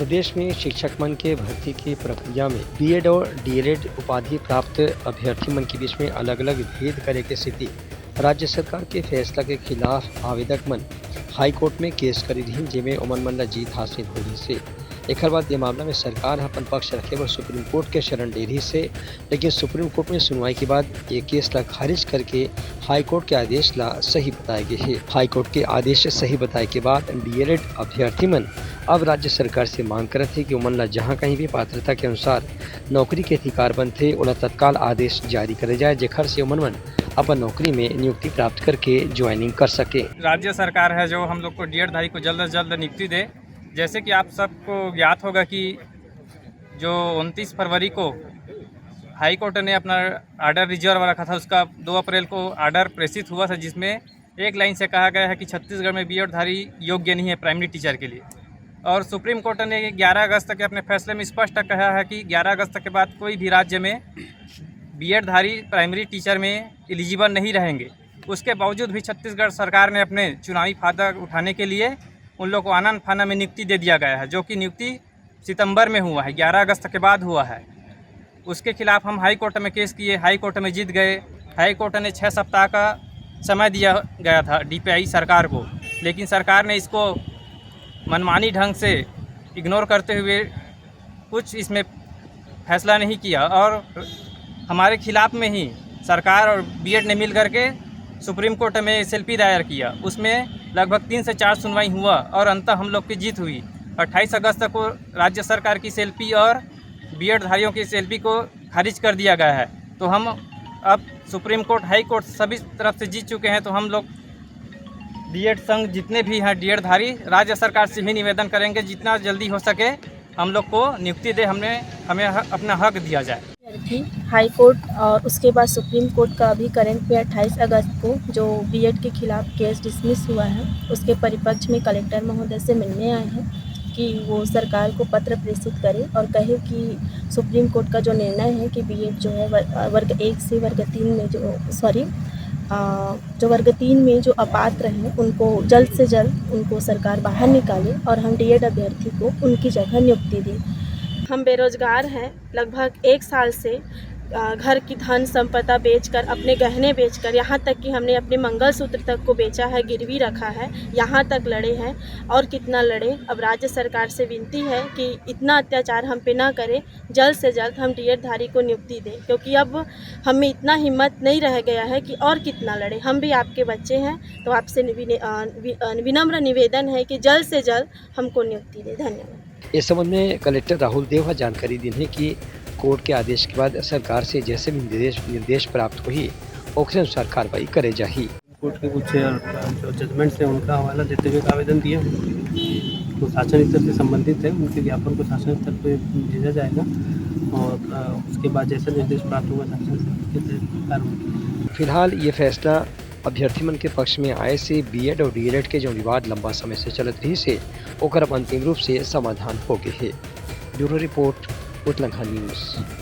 प्रदेश में शिक्षक मन के भर्ती की प्रक्रिया में बीएड और डीएलएड उपाधि प्राप्त अभ्यर्थी मन के बीच में अलग अलग भेद करे के स्थिति राज्य सरकार के फैसला के खिलाफ आवेदक मन हाई कोर्ट में केस करी रही, जेमे ओमन मन ला जीत हासिल होने से एक बाद ये मामला में सरकार अपन पक्ष रखे बर सुप्रीम कोर्ट के शरण ले रही से, लेकिन सुप्रीम कोर्ट में सुनवाई के बाद ये केस ला खारिज करके हाई कोर्ट के आदेश ला सही बताए गए है। हाई कोर्ट के आदेश सही बताए के बाद डीएलएड अभ्यर्थी मन अब राज्य सरकार से मांग करते थे कि उमन ला जहाँ कहीं भी पात्रता के अनुसार नौकरी के अधिकार बनते उन्हें तत्काल आदेश जारी करे जाए, जेखर से उमन अपन नौकरी में नियुक्ति प्राप्त करके ज्वाइनिंग कर सके। राज्य सरकार है जो हम लोग को डीएड धारी को जल्द से जल्द नियुक्ति दे। जैसे कि आप सबको ज्ञात होगा कि जो 29 फरवरी को हाई कोर्ट ने अपना आर्डर रिजर्व रखा था, उसका 2 अप्रैल को आर्डर प्रेषित हुआ था, जिसमें एक लाइन से कहा गया है कि छत्तीसगढ़ में बीएड धारी योग्य नहीं है प्राइमरी टीचर के लिए। और सुप्रीम कोर्ट ने 11 अगस्त के अपने फैसले में स्पष्ट कहा है कि 11 अगस्त के बाद कोई भी राज्य में बीएड धारी प्राइमरी टीचर में एलिजिबल नहीं रहेंगे। उसके बावजूद भी छत्तीसगढ़ सरकार ने अपने चुनावी फायदा उठाने के लिए उन लोग को आनन फाना में नियुक्ति दे दिया गया है, जो कि नियुक्ति सितंबर में हुआ है, 11 अगस्त के बाद हुआ है। उसके खिलाफ हम हाई कोर्ट में केस किए, हाई कोर्ट में जीत गए। हाई कोर्ट ने 6 सप्ताह का समय दिया गया था डीपीआई सरकार को, लेकिन सरकार ने इसको मनमानी ढंग से इग्नोर करते हुए कुछ इसमें फैसला नहीं किया और हमारे खिलाफ में ही सरकार और बीएड ने मिल करके सुप्रीम कोर्ट में एसएलपी दायर किया। उसमें लगभग 3 से 4 सुनवाई हुआ और अंततः हम लोग की जीत हुई। 28 अगस्त को राज्य सरकार की एसएलपी और बीएड धारियों की एसएलपी को खारिज कर दिया गया है। तो हम अब सुप्रीम कोर्ट, हाई कोर्ट सभी तरफ से जीत चुके हैं। तो हम लोग बीएड संघ जितने भी हैं डीएड धारी, राज्य सरकार से भी निवेदन करेंगे जितना जल्दी हो सके हम लोग को नियुक्ति दे, हमें अपना हक दिया जाए। हाई कोर्ट और उसके बाद सुप्रीम कोर्ट का अभी करंट में 28 अगस्त को जो बीएड के खिलाफ केस डिसमिस हुआ है, उसके परिपक्ष में कलेक्टर महोदय से मिलने आए हैं कि वो सरकार को पत्र प्रेषित करे और कहे कि सुप्रीम कोर्ट का जो निर्णय है कि बीएड जो है वर्ग 1 से वर्ग 3 में जो वर्ग 3 में जो अपात्र हैं उनको जल्द से जल्द उनको सरकार बाहर निकाले और हम डीएड अभ्यर्थी को उनकी जगह नियुक्ति दें। हम बेरोजगार हैं, लगभग 1 साल से घर की धन संपदा बेचकर, अपने गहने बेचकर, यहाँ तक कि हमने अपने मंगलसूत्र तक को बेचा है, गिरवी रखा है, यहाँ तक लड़े हैं और कितना लड़े। अब राज्य सरकार से विनती है कि इतना अत्याचार हम पे ना करें, जल्द से जल्द हम डीएड धारी को नियुक्ति दें, क्योंकि अब हमें इतना हिम्मत नहीं रह गया है कि और कितना लड़े। हम भी आपके बच्चे हैं, तो आपसे विनम्र निवेदन है कि जल्द से जल्द हमको नियुक्ति दें। धन्यवाद। इस संबंध में कलेक्टर राहुल देव जानकारी दी है कि कोर्ट के आदेश के बाद सरकार से जैसे भी निर्देश प्राप्त हुई उसके अनुसार कार्रवाई करे जाही। कोर्ट के कुछ जो जजमेंट है उनका हवाला देते हुए आवेदन दिया तो शासन स्तर से संबंधित है, उनके ज्ञापन को शासन स्तर पर भेजा जाएगा और उसके बाद जैसा निर्देश प्राप्त होगा शासन स्तर के कार्रवाई। फिलहाल ये फैसला अभ्यर्थी मन के पक्ष में आए से बीएड और डीएलएड के जो विवाद लंबा समय से चलत रही से ओकर अंतिम रूप से समाधान हो गए है। Bureau report, Uttarakhand news.